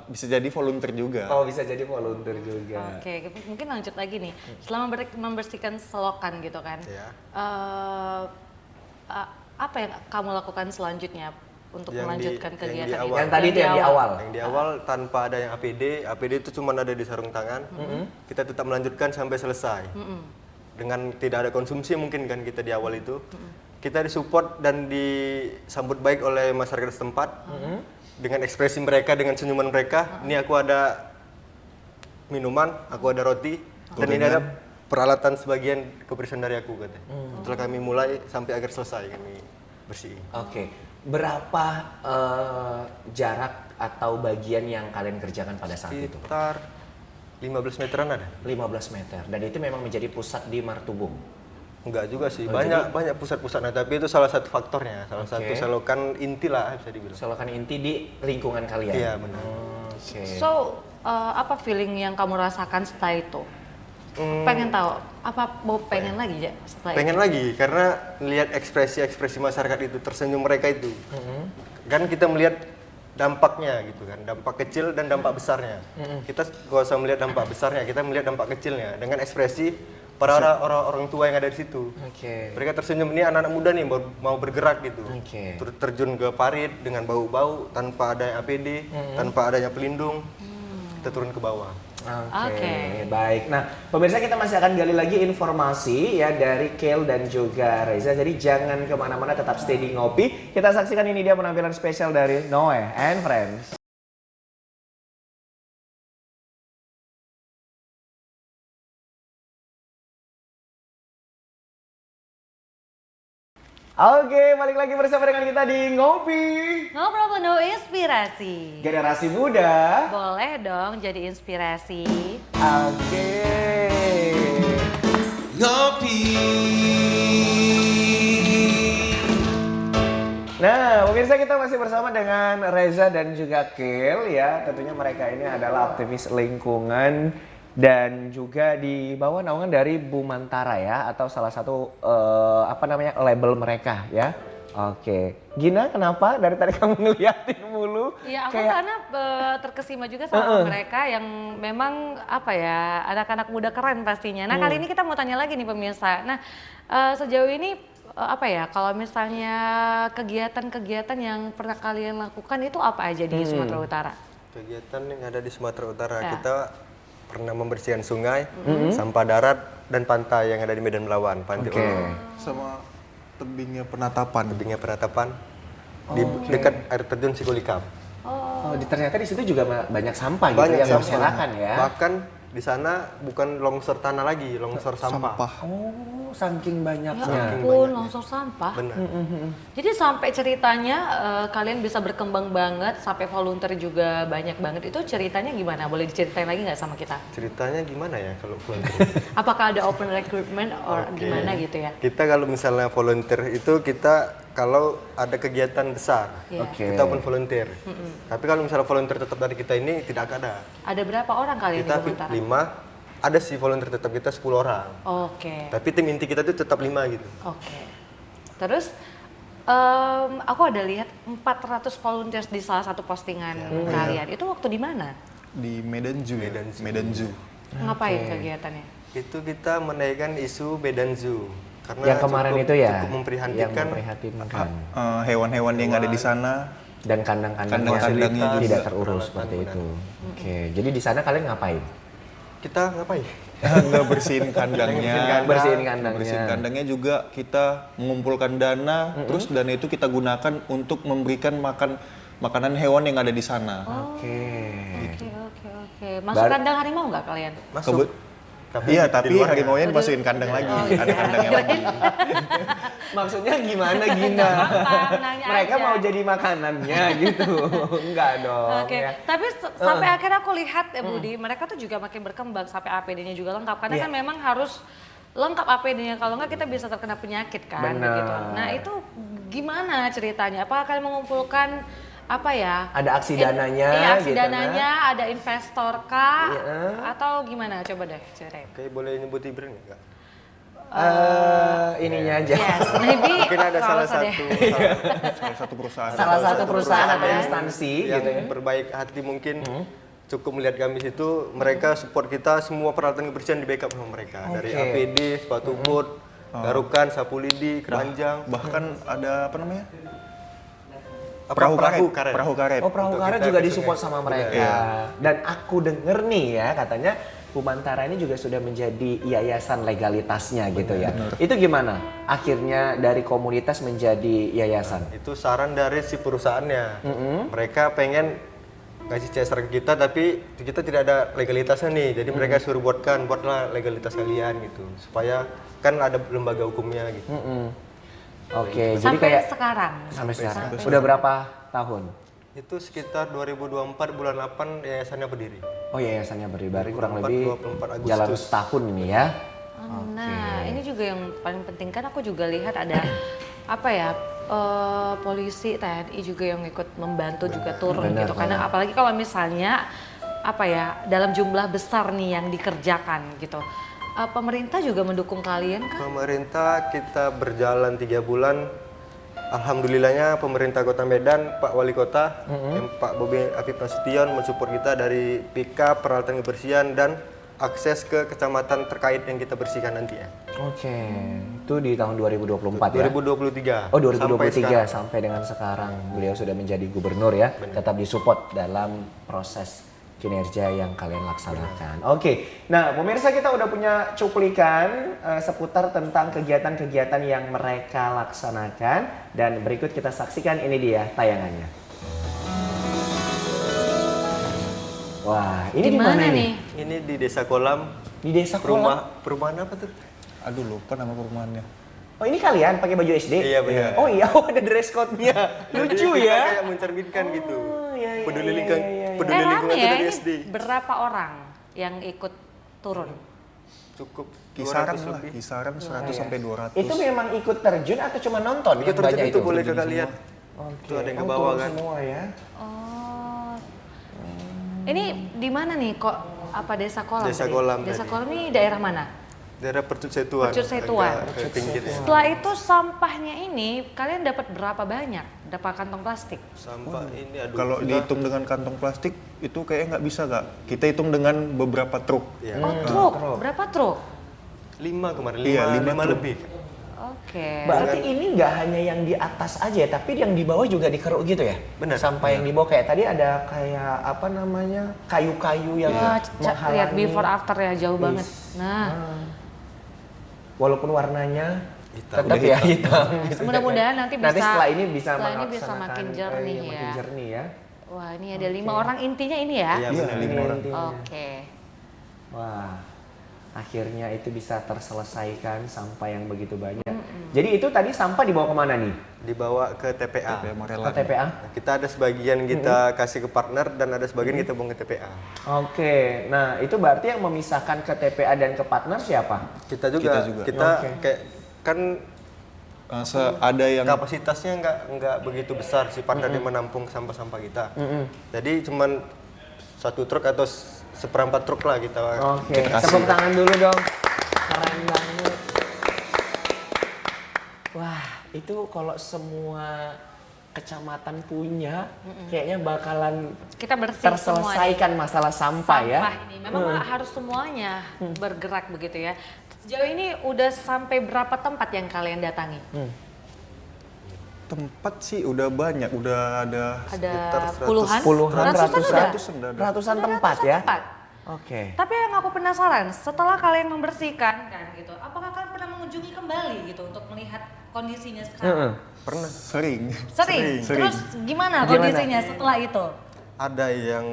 E: Bisa jadi volunteer juga.
A: Oh bisa jadi volunteer juga.
B: Oke, mungkin lanjut lagi nih. Selama membersihkan selokan gitu kan,
D: Ya.
B: apa yang kamu lakukan selanjutnya untuk
D: Yang
B: melanjutkan
D: yang
B: kegiatan
D: di
B: ini?
D: awal.
A: Yang tadi itu yang di awal.
D: Yang di awal tanpa ada yang APD itu cuma ada di sarung tangan. Kita tetap melanjutkan sampai selesai. Dengan tidak ada konsumsi mungkin kan kita di awal itu. Kita disupport dan disambut baik oleh masyarakat setempat. Dengan ekspresi mereka, dengan senyuman mereka. Ini aku ada minuman, aku ada roti, dan ini ada peralatan sebagian kebersihan dari aku katanya. Setelah kami mulai sampai akhir selesai kami bersihin.
A: Oke, berapa jarak atau bagian yang kalian kerjakan pada saat itu?
D: Sekitar 15 meteran ada.
A: 15 meter. Dan itu memang menjadi pusat di Martubung.
D: Enggak juga sih, banyak pusat-pusatnya, tapi itu salah satu faktornya, salah satu
A: Oke.
D: selokan inti lah bisa dibilang.
A: Selokan inti di lingkungan kalian.
D: Iya benar.
A: Oke.
B: So, apa feeling yang kamu rasakan setelah itu? Pengen tahu, apa mau pengen lagi ya setelah
D: Pengen lagi karena lihat ekspresi-ekspresi masyarakat itu, tersenyum mereka itu. Kan kita melihat dampaknya gitu kan, dampak kecil dan dampak besarnya. Kita gak usah melihat dampak besarnya, kita melihat dampak kecilnya dengan ekspresi para orang tua yang ada di situ.
A: Oke.
D: Mereka tersenyum, ini anak-anak muda nih mau bergerak gitu.
A: Oke.
D: Terjun ke parit dengan bau-bau tanpa ada APD, tanpa adanya pelindung. Kita turun ke bawah.
A: Oke, baik. Nah, pemirsa kita masih akan gali lagi informasi ya dari Kel dan juga Reza. Jadi jangan kemana-mana, tetap stay di Ngopi. Kita saksikan ini dia penampilan spesial dari Noe and Friends. Oke, balik lagi bersama dengan kita di Ngopi.
B: ngobrol penuh inspirasi.
A: Generasi muda.
B: Boleh dong jadi inspirasi.
A: Oke.
C: Ngopi.
A: Nah, pemirsa kita masih bersama dengan Reza dan juga Kel ya. Tentunya mereka ini adalah aktivis lingkungan dan juga di bawah naungan dari Bumantara ya, atau salah satu label mereka ya. Oke, Gina kenapa dari tadi kamu ngeliatin mulu?
B: Iya, aku karena terkesima juga sama mereka yang memang apa ya, anak-anak muda keren pastinya. Nah, kali ini kita mau tanya lagi nih pemirsa. Nah, sejauh ini apa ya, kalau misalnya kegiatan-kegiatan yang pernah kalian lakukan itu apa aja di Sumatera Utara?
D: Kegiatan yang ada di Sumatera Utara,
B: Ya.
D: kita pernah membersihkan sungai, sampah darat, dan pantai yang ada di Medan Melawan, Pantai
A: Oke.
D: Ulu.
E: Sama tebingnya penatapan.
D: Tebingnya penatapan di dekat air terjun Sikulikap.
A: Oh, ternyata di situ juga banyak sampah gitu yang berserakan ya.
D: Bahkan di sana bukan longsor tanah lagi, longsor sampah.
A: Oh, saking banyaknya.
B: Ya ampun, longsor sampah.
D: Benar.
B: Jadi sampai ceritanya kalian bisa berkembang banget, sampai volunteer juga banyak banget. Itu ceritanya gimana? Boleh diceritain lagi nggak sama kita?
D: Ceritanya gimana ya kalau volunteer?
B: Apakah ada open recruitment or gimana gitu ya?
D: Kita kalau misalnya volunteer itu kita kalau ada kegiatan besar,
B: Iya.
A: Oke.
D: kita pun volunteer. Tapi kalau misalnya volunteer tetap dari kita ini tidak ada.
B: Ada berapa orang kalian
D: Kita
B: di Bumantara?
D: 5, ada sih volunteer tetap kita 10 orang.
B: Oke.
D: Tapi tim inti kita tuh tetap 5 gitu.
B: Oke. Terus aku ada lihat 400 volunteers di salah satu postingan kalian. Itu waktu di mana?
E: Di Medan Zoo. Medan Zoo.
B: Ngapain kegiatannya?
D: Itu kita menaikkan isu Medan Zoo. Karena
A: Yang kemarin
D: cukup-
A: itu ya,
D: cukup memprihatinkan.
A: yang memprihatinkan.
E: Hewan-hewan yang ada di sana
A: Dan kandang-kandangnya
E: Kandang-kandangnya juga.
A: tidak terurus seperti itu. Oke, jadi di sana kalian ngapain?
D: Kita ngapain?
E: Nggak bersihin kandangnya.
A: Bersihin kandangnya.
E: juga kita mengumpulkan dana, terus dana itu kita gunakan untuk memberikan makanan hewan yang ada di sana.
A: Oke.
B: Oke. Masuk kandang harimau nggak kalian?
D: Masuk.
E: Iya,
D: di
E: tapi
D: luarnya.
E: harimaunya dimasukin kandang lagi. Ada kandangnya lagi.
A: Maksudnya gimana Gina?
B: Gampang, nanya
A: Mereka
B: aja.
A: mau jadi makanannya gitu. Enggak dong.
B: Oke,
A: Ya.
B: tapi sampai akhirnya aku lihat ya Budi, mereka tuh juga makin berkembang sampai APD-nya juga lengkap. Karena
A: Iya.
B: kan memang harus lengkap APD-nya, kalau nggak kita bisa terkena penyakit kan.
A: Benar.
B: Begitu. Nah itu gimana ceritanya? Apa kalian mengumpulkan apa ya?
A: Ada aksi dananya
B: Iya, aksi
A: gitu,
B: dananya, ada investor kah?
A: Iya.
B: Atau gimana? Coba deh ceritain.
D: Oke, boleh nyebut brand nggak?
A: Ininya aja.
B: Yes, maybe
D: Mungkin ada
B: kalau
D: salah
B: deh.
E: Salah satu perusahaan.
A: Salah satu perusahaan atau
B: perusahaan
A: instansi
D: yang
A: gitu ya.
D: berbaik hati mungkin cukup melihat kami situ, mereka support kita semua peralatan kebersihan di backup sama mereka. Dari
A: Oke.
D: APD, sepatu boot, garukan, sapu lidi, keranjang,
E: Bahkan ada apa namanya?
D: perahu
E: karet. Perahu karet.
A: Oh, perahu
D: Untuk
A: karet
D: kita
A: juga
D: ke
A: disupport
D: sungai.
A: sama mereka.
E: Iya.
A: Dan aku denger nih ya, katanya Humantara ini juga sudah menjadi yayasan legalitasnya gitu ya. Itu gimana? Akhirnya dari komunitas menjadi yayasan.
D: Itu saran dari si perusahaannya. Mereka pengen ngasih CSR ke kita, tapi kita tidak ada legalitasnya nih. Jadi mereka suruh buatlah legalitas kalian gitu. Supaya kan ada lembaga hukumnya gitu.
A: Oke, jadi
B: Sampai
A: kayak
B: sekarang.
A: sampai sekarang. Udah berapa tahun?
D: Itu sekitar 2024 bulan 8 yayasannya berdiri.
A: Oh, yayasannya berdiri kurang
D: 24,
A: lebih
D: 24 Agustus.
A: jalan setahun ini ya.
B: Nah, ini juga yang paling penting kan aku juga lihat ada apa ya polisi TNI juga yang ikut membantu juga turun
A: benar,
B: gitu. Karena apalagi kalau misalnya apa ya dalam jumlah besar nih yang dikerjakan gitu. Pemerintah juga mendukung kalian kan?
D: Pemerintah kita berjalan 3 bulan. Alhamdulillahnya pemerintah Kota Medan, Pak Wali Kota, Pak Bobi Afif Nasution mensupport kita dari pickup, peralatan kebersihan dan akses ke kecamatan terkait yang kita bersihkan nanti ya.
A: Oke, itu di tahun 2024 ya?
D: 2023.
A: Oh,
D: Sampai
A: 2023
D: sekarang.
A: sampai dengan sekarang beliau sudah menjadi gubernur ya, tetap disupport dalam proses kinerja yang kalian laksanakan. Oke, nah pemirsa kita udah punya cuplikan seputar tentang kegiatan-kegiatan yang mereka laksanakan dan berikut kita saksikan ini dia tayangannya. Wah, ini di mana nih?
D: Ini di Desa Kolam,
A: Di Desa Kolam.
D: perumahan apa tuh?
E: Aduh, lupa nama perumahannya.
A: Oh, ini kalian pakai baju SD?
D: Iya, benar.
A: Oh iya, oh, ada dress code-nya. Lucu
D: Jadi kita
A: ya.
D: kayak mencerminkan gitu.
A: iya,
D: Peduli
A: iya,
D: lingkungan,
A: iya, iya.
D: peduli lingkungan
B: Rame
D: itu
B: ya,
D: dari
B: ini
D: SD.
B: berapa orang yang ikut turun?
D: Cukup
E: Kisaran
D: 200
E: lah,
D: lebih.
E: kisaran 100 sampai 200.
A: Itu memang ikut terjun atau cuma nonton?
D: Ikut
A: yang
D: terjun
A: banyak
D: itu boleh kakak lihat.
A: Oke.
D: Itu ada yang ke
A: Oh,
D: bawah
A: turun
D: kan.
A: semua ya.
B: Oh. Ini di mana nih kok apa Desa Kolam?
D: Desa
B: tadi?
D: Kolam
B: Desa
D: tadi.
B: Kolam ini daerah mana?
D: Daerah Percut Setuan.
B: Percut Setuan.
D: agak ke pinggir ya.
B: Setelah itu sampahnya ini kalian dapat berapa banyak? Dapat kantong plastik?
D: Sampah ini aduh.
E: Kalau
D: kita-
E: dihitung dengan kantong plastik itu kayaknya nggak bisa Kak. Kita hitung dengan beberapa truk.
D: ya,
B: Oh truk, berapa truk?
D: 5 kemarin,
E: Iya,
D: 5
E: lima truk.
D: lebih.
B: Oke.
A: Berarti ini nggak hanya yang di atas aja, tapi yang di bawah juga dikeruk gitu ya?
D: Benar.
A: Sampai yang di bawah kayak tadi ada kayak apa namanya kayu-kayu yang
B: Wah,
A: menghalangi.
B: lihat before after ya jauh banget. Nah,
A: Walaupun warnanya
D: Hitam.
A: tetap ya hitam. gitu.
B: mudah-mudahan nanti bisa.
A: Nanti setelah ini bisa
B: setelah ini bisa
A: melaksanakan,
B: makin jernih
A: makin
B: ya.
A: jernih ya.
B: Wah, ini ada 5 orang intinya ini ya?
D: Iya,
E: Iya,
D: benar.
E: 5 orang.
A: Intinya.
B: Oke.
A: Wah, akhirnya itu bisa terselesaikan sampah yang begitu banyak. Jadi itu tadi sampah dibawa kemana nih?
D: Dibawa ke TPA.
E: TPA
A: Ke
E: Morelan.
A: TPA?
D: Nah, kita ada sebagian kita kasih ke partner dan ada sebagian kita buang ke TPA.
A: Oke, nah itu berarti yang memisahkan ke TPA dan ke partner siapa?
D: Kita juga.
E: Kita juga.
D: Kita
A: Oke.
D: kayak kan
E: Ada yang
D: kapasitasnya nggak begitu besar si partner yang menampung sampah-sampah kita. Jadi cuman 1 truk atau seperempat truk lah kita.
A: Oke,
E: Kita kasih.
A: tepuk tangan dulu dong. Keren banget. Wah, itu kalau semua kecamatan punya, kayaknya bakalan
B: Kita bersih semua nih.
A: terselesaikan masalah sampah ya.
B: Sampah ini memang harus semuanya bergerak begitu ya. Sejauh ini udah sampai berapa tempat yang kalian datangi?
E: tempat sih udah banyak, udah ada
B: Ada
D: 100.
B: puluhan?
A: Puluhan,
B: Ratusan udah?
A: ratusan tempat ya.
B: Tempat.
A: Oke.
B: Tapi yang aku penasaran, setelah kalian membersihkan kan gitu, apakah kalian pernah mengunjungi kembali gitu untuk melihat kondisinya sekarang?
D: Pernah.
E: sering.
B: Sering. Terus gimana
A: Gimana?
B: kondisinya setelah itu?
D: Ada yang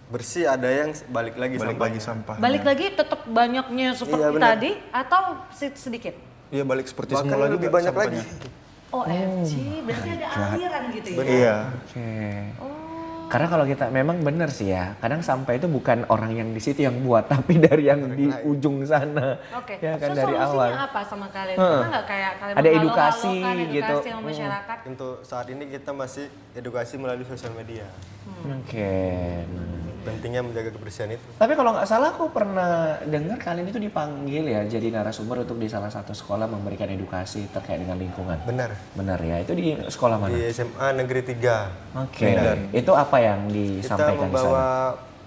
D: bersih, ada yang balik lagi
E: Balik
D: sampahnya.
E: lagi sampah.
B: Balik lagi tetap banyaknya seperti
D: Iya, benar.
B: tadi atau sedikit?
E: Iya, balik seperti
D: Bahkan
E: semula
D: lebih
E: juga
D: banyak
E: sampahnya.
D: lagi.
B: OMG, berarti ada aliran gitu ya?
E: Iya.
A: Oke. Karena kalau kita memang benar sih ya, kadang sampah itu bukan orang yang di situ yang buat, tapi dari yang di ujung sana.
B: Oke,
A: Ya kan
B: so,
A: dari
B: solusinya
A: awal.
B: apa sama kalian? Pernah nggak kayak kalian
A: Ada edukasi
B: menghalau-halaukan
A: gitu.
B: edukasi sama masyarakat?
D: Untuk saat ini kita masih edukasi melalui sosial media.
A: Oke.
D: Pentingnya menjaga kebersihan itu.
A: Tapi kalau nggak salah aku pernah dengar kalian itu dipanggil ya jadi narasumber untuk di salah satu sekolah memberikan edukasi terkait dengan lingkungan.
D: Benar.
A: Benar ya, itu di sekolah mana?
D: Di SMA Negeri 3.
A: Oke. Itu apa yang
D: Kita
A: disampaikan di sana?
D: membawa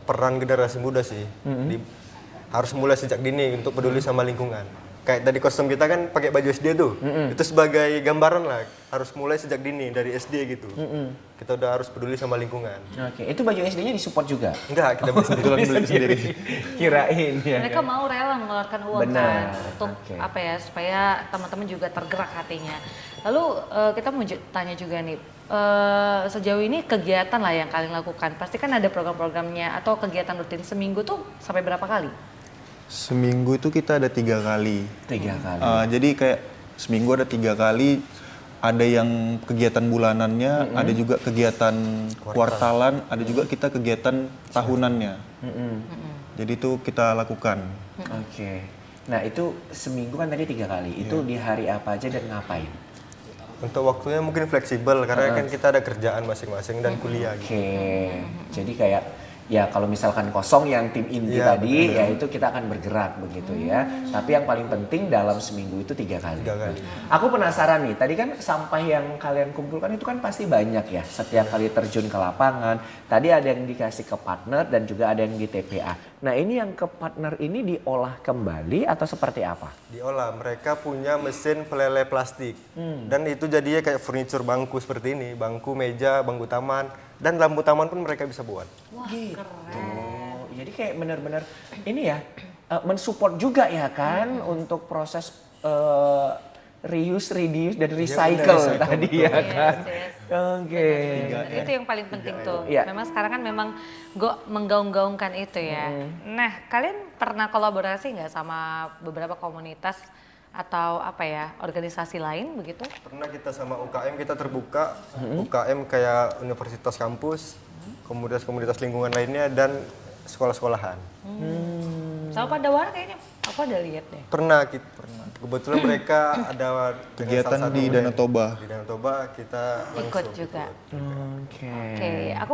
D: peran generasi muda sih. Harus mulai sejak dini untuk peduli sama lingkungan. Kayak tadi kostum kita kan pakai baju SD tuh. Itu sebagai gambaran lah. Harus mulai sejak dini dari SD gitu. Kita udah harus peduli sama lingkungan.
A: Oke, itu baju SD-nya disupport juga?
D: Enggak, kita beli sendiri.
E: Beli sendiri.
A: Kirain ya.
B: Mereka mau rela mengeluarkan uang
A: Benar.
B: kan untuk
A: Oke.
B: apa ya supaya teman-teman juga tergerak hatinya. Lalu kita mau tanya juga nih, sejauh ini kegiatan lah yang kalian lakukan, pasti kan ada program-programnya atau kegiatan rutin seminggu tuh sampai berapa kali?
E: Seminggu itu kita ada 3 kali.
A: 3 kali.
E: Jadi kayak seminggu ada 3 kali. Ada yang kegiatan bulanannya, ada juga kegiatan kuartalan, ada juga kita kegiatan tahunannya. Jadi itu kita lakukan.
A: Oke. Nah itu seminggu kan tadi 3 kali. Itu di hari apa aja dan ngapain?
D: Untuk waktunya mungkin fleksibel karena kan kita ada kerjaan masing-masing dan kuliah gitu.
A: Oke. Jadi kayak ya kalau misalkan kosong yang tim inti
D: Iya,
A: tadi ya itu kita akan bergerak begitu ya. Tapi yang paling penting dalam seminggu itu 3 kali.
D: 3 kali.
A: Aku penasaran nih, tadi kan sampah yang kalian kumpulkan itu kan pasti banyak ya setiap kali terjun ke lapangan. Tadi ada yang dikasih ke partner dan juga ada yang di TPA. Nah ini yang ke partner ini diolah kembali atau seperti apa?
D: Diolah, mereka punya mesin peleleh plastik. Dan itu jadinya kayak furniture bangku seperti ini. Bangku, meja, bangku taman. Dan lampu taman pun mereka bisa buat.
B: Wah, keren.
A: Oh, jadi kayak benar-benar ini ya mensupport juga ya kan untuk proses reuse, reduce dan recycle tadi ya kan.
B: Yes.
A: Oke.
B: Itu yang paling penting tuh.
A: Iya.
B: Memang sekarang kan memang menggaung-gaungkan itu ya. Nah, kalian pernah kolaborasi nggak sama beberapa komunitas atau apa ya organisasi lain begitu?
D: Pernah kita sama UKM kita terbuka. UKM kayak universitas kampus, komunitas-komunitas lingkungan lainnya dan sekolah-sekolahan.
B: Sama Pandawara kayaknya aku ada lihat deh.
D: Pernah. Kebetulan mereka ada
E: Kegiatan
D: salah satu
E: di Danau Toba.
D: Di Danau Toba kita
B: Ikut
D: langsung
B: juga.
A: Oke.
B: Oke, aku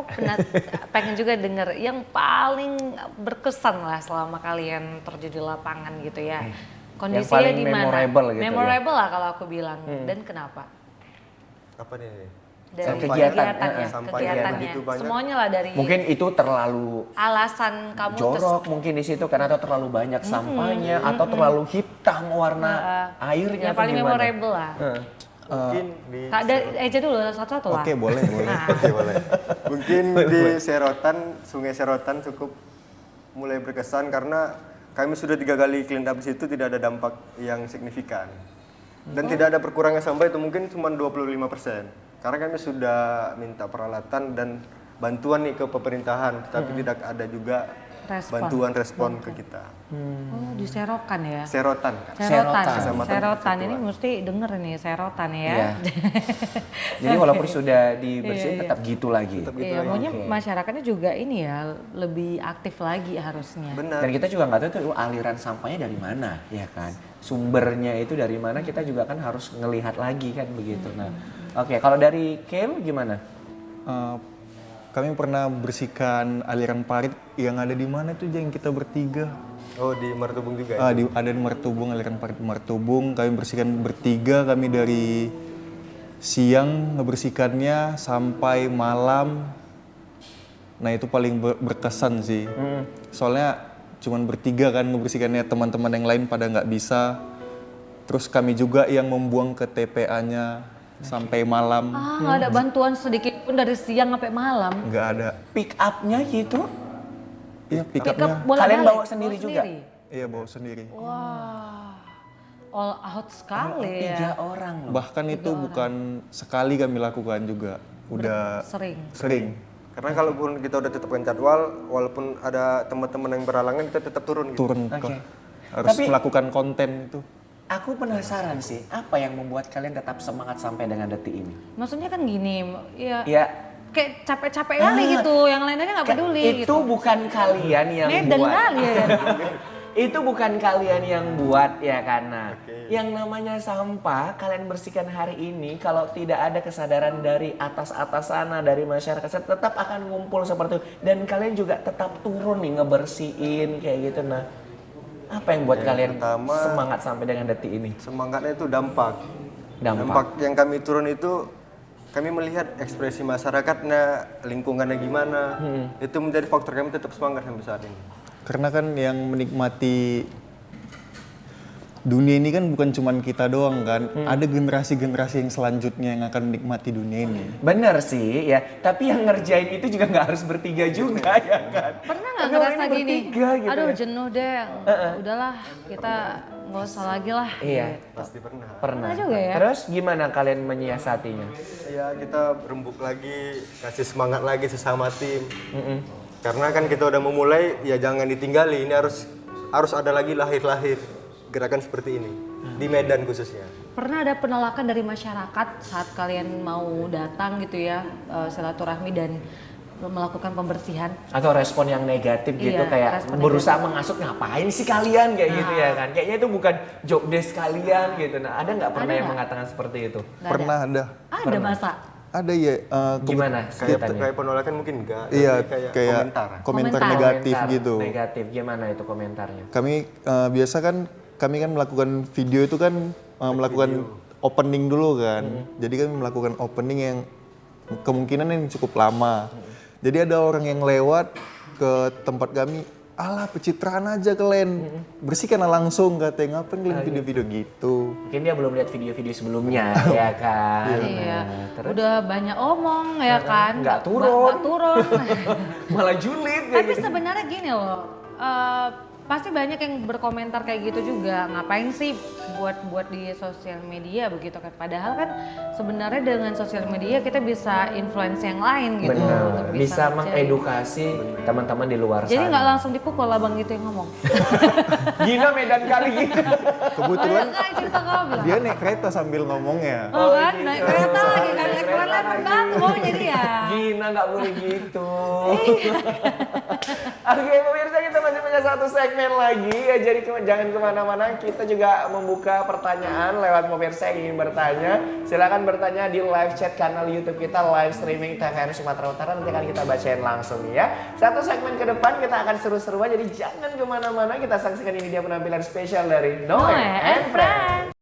B: pengen juga denger yang paling berkesan lah selama kalian terjun di lapangan gitu ya. Kondisinya
A: paling
B: di mana?
A: memorable gitu ya.
B: Memorable lah kalau aku bilang. Dan kenapa?
D: Apa nih?
B: Dari
A: Kegiatan,
D: sampahnya
B: kegiatannya.
D: begitu banyak.
B: Semuanya lah dari
A: Mungkin itu terlalu
B: alasan kamu
A: jorok mungkin di situ karena atau terlalu banyak sampahnya atau terlalu hitam warna airnya
B: yang
A: atau
B: paling
A: gimana?
B: memorable lah.
D: Mungkin di
B: Kak, dari Eja dulu satu-satu lah.
E: Oke, boleh.
D: Oke, boleh. Mungkin di Serotan, Sungai Serotan cukup mulai berkesan karena kami sudah 3 kali clean up di situ tidak ada dampak yang signifikan. Dan tidak ada perkurangan sampah itu mungkin cuma 25%. Karena kami sudah minta peralatan dan bantuan nih ke pemerintahan, tapi tidak ada juga bantuan respon ke kita.
B: Oh, di Serokan ya?
D: Serotan kan?
B: Serotan.
D: Kecamatan
B: Serotan ini
D: Persatuan.
B: mesti denger nih Serotan ya.
A: Iya. Jadi walaupun sudah dibersihin tetap gitu lagi.
B: Iya, maunya masyarakatnya juga ini ya lebih aktif lagi harusnya.
D: Benar.
A: Dan kita juga nggak tahu tuh aliran sampahnya dari mana, ya kan? Sumbernya itu dari mana kita juga kan harus ngelihat lagi kan begitu. Nah, oke, kalau dari Kel gimana?
E: Kami pernah bersihkan aliran parit yang ada di mana tuh yang kita bertiga.
D: Oh, di Martubung juga ya?
E: Ada di Martubung, aliran parit Martubung. Kami bersihkan bertiga, kami dari siang ngebersihkannya sampai malam. Nah itu paling berkesan sih. Soalnya cuman bertiga kan ngebersihkannya, teman-teman yang lain pada nggak bisa. Terus kami juga yang membuang ke TPA-nya. sampai malam.
B: Nggak ada bantuan sedikit pun dari siang sampai malam.
E: Nggak ada.
A: Pick up-nya gitu.
E: Iya, pick
B: Pick
E: up-nya.
B: up bola
A: Kalian
B: balik,
A: bawa sendiri juga?
E: Iya, bawa sendiri.
B: Wah, all out sekali
A: 3
B: ya.
A: orang loh.
E: Bahkan itu bukan sekali kami lakukan juga. Udah
B: Sering.
E: sering.
D: Karena kalaupun kita udah tetapkan jadwal, walaupun ada teman-teman yang berhalangan, kita tetap turun gitu.
E: Turun
A: Oke.
E: harus
A: Tapi-
E: melakukan konten itu.
A: Aku penasaran sih, apa yang membuat kalian tetap semangat sampai dengan detik ini?
B: Maksudnya kan gini, ya
A: Ya,
B: kayak capek-capek kali gitu, yang lainnya nggak peduli
A: itu
B: gitu.
A: bukan kalian yang
B: Medan
A: buat.
B: kali ya.
A: Itu bukan kalian yang buat ya karena yang namanya sampah kalian bersihkan hari ini kalau tidak ada kesadaran dari atas-atas sana dari masyarakat tetap akan ngumpul seperti itu dan kalian juga tetap turun nih ngebersihin kayak gitu. Nah, apa yang buat kalian
D: pertama-
A: semangat sampai dengan detik ini?
D: Semangatnya itu dampak.
A: Dampak.
D: Yang kami turun itu kami melihat ekspresi masyarakatnya, lingkungannya gimana. Itu menjadi faktor kami tetap semangat sampai saat ini.
E: Karena kan yang menikmati dunia ini kan bukan cuman kita doang kan. Ada generasi-generasi yang selanjutnya yang akan menikmati dunia ini.
A: Bener sih ya, tapi yang ngerjain itu juga nggak harus bertiga juga ya kan?
B: Pernah nggak
A: Tapi
B: ngerasa
A: orangnya
B: gini?
A: bertiga gitu
B: Aduh
A: ya.
B: jenuh deh, udahlah kita nggak usah lagi lah.
A: Iya,
D: Pasti pernah.
A: pernah.
B: juga ya.
A: Terus gimana kalian menyiasatinya?
D: Ya kita rembuk lagi, kasih semangat lagi sesama tim. Karena kan kita udah memulai, ya jangan ditinggali. Ini harus ada lagi lahir-lahir gerakan seperti ini di Medan khususnya.
B: Pernah ada penolakan dari masyarakat saat kalian mau datang gitu ya, silaturahmi dan melakukan pembersihan?
A: Atau respon yang negatif gitu
B: Iya,
A: kayak
B: respon
A: berusaha mengasuk ngapain sih kalian kayak gitu ya kan? Kayaknya itu bukan job desk kalian gitu. Nah, ada nggak pernah
B: Ada
A: yang
B: nggak?
A: mengatakan seperti itu?
B: Nggak
E: Pernah ada.
B: Ada masa?
E: Ada ya.
A: Gimana
D: Kayak
A: sebutannya?
D: penolakan mungkin enggak,
E: Iya,
D: tapi
E: kayak
D: komentar.
E: komentar
B: Komentar.
E: negatif
A: Komentar
E: gitu.
A: Negatif gimana itu komentarnya?
E: Kami biasa kan kami kan melakukan video itu kan melakukan opening dulu kan. Jadi kami melakukan opening yang kemungkinan yang cukup lama. Jadi ada orang yang lewat ke tempat kami, alah pencitraan aja kalian, bersihkan langsung katanya, ngapain kalian video-video gitu.
A: Mungkin dia belum lihat video-video sebelumnya ya kan?
B: Iya.
A: Nah, terus
B: Udah banyak omong ya kan?
A: nggak turun.
B: Nggak turun.
A: malah julid kayak
B: Tapi
A: gitu.
B: sebenarnya gini loh, pasti banyak yang berkomentar kayak gitu juga. Ngapain sih buat di sosial media begitu kan? Padahal kan sebenarnya dengan sosial media kita bisa influence yang lain gitu.
A: Benar,
B: untuk
A: bisa
B: ngerjain.
A: mengedukasi teman-teman di luar
B: Jadi
A: sana.
B: nggak langsung dipukul abang gitu yang ngomong.
A: Gina Medan kali gitu.
E: Kebetulan
B: Kayak cerita kau bilang.
E: dia naik kereta sambil ngomongnya.
B: Oh kan, naik kereta lagi kan, naik kereta batu mau jadi ya.
A: Gina nggak boleh gitu. Oke pemirsa kita masih punya satu segmen lagi ya jadi jangan kemana-mana kita juga membuka pertanyaan lewat pemirsa yang ingin bertanya silakan bertanya di live chat kanal YouTube kita live streaming TVRI Sumatera Utara nanti akan kita bacain langsung ya. Satu segmen ke depan kita akan seru-seruan jadi jangan kemana-mana kita saksikan ini dia penampilan spesial dari Noe and Friends.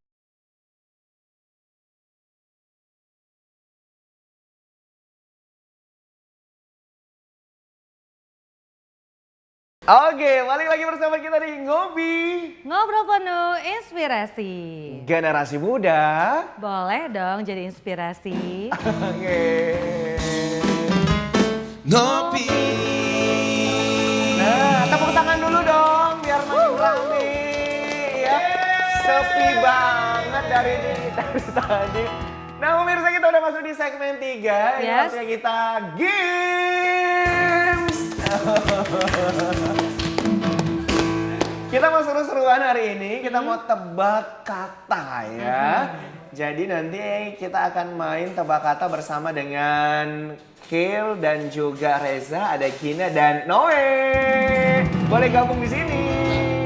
A: Oke, balik lagi bersama kita di Ngopi
B: Ngobrol penuh inspirasi.
A: Generasi Muda.
B: Boleh dong jadi inspirasi.
A: Oke.
C: Ngopi.
A: Nah, tepuk tangan dulu dong biar makin rame ya. Sepi banget dari tadi. Nah, pemirsa kita udah masuk di segmen 3. Ini
B: Yes.
A: waktunya kita games. Kita mau seru-seruan hari ini, kita mau tebak kata ya. Jadi nanti kita akan main tebak kata bersama dengan Kil dan juga Reza, ada Gina dan Noe. Boleh gabung di sini.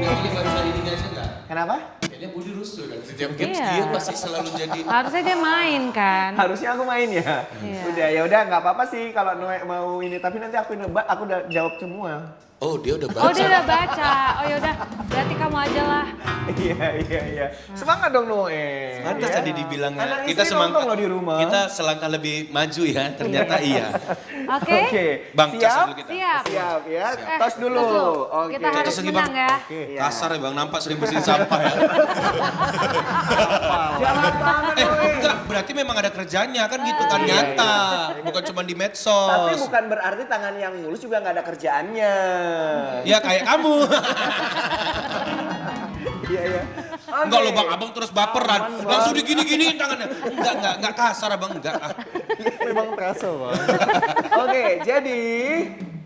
C: Ini nggak bisa ini aja nggak?
A: Kenapa?
C: Kayaknya Budi rusuh kan. Setiap games
B: Iya.
C: dia pasti selalu jadi.
B: Harusnya dia main kan.
A: Harusnya aku main ya.
B: Iya.
A: Udah ya udah nggak apa-apa sih kalau Noe mau ini, tapi nanti aku nebak, aku udah jawab semua.
C: Oh dia udah baca.
B: Oh dia udah baca. Oh yaudah, berarti kamu aja lah.
A: Iya. Semangat dong Noe.
C: Pantas
A: Ya.
C: tadi dibilangnya
A: Anak
C: kita
A: istri nonton loh di rumah.
C: Kita selangkah lebih maju ya, ternyata iya.
B: Oke.
C: Bang, cas
A: siap?
C: dulu kita.
B: Siap.
A: Siap ya.
B: Eh,
A: Tos dulu. Oke.
B: Kita harus
C: Tos lagi, Bang.
B: menang ya.
A: Iya.
C: Kasar ya Bang, nampak sering bersihin sampah ya.
A: Jangan banget Noe.
C: Enggak, berarti memang ada kerjanya kan gitu kan,
A: Iya,
C: nyata. Bukan cuma di medsos.
A: Tapi bukan berarti tangan yang mulus juga nggak ada kerjaannya.
C: Ya kayak kamu.
A: Iya.
C: Enggak loh Bang, Abang terus baperan.
A: Aman, Bang.
C: Langsung digini-giniin tangannya. Enggak kasar Abang, enggak.
E: Memang terasa, Bang.
A: Oke, jadi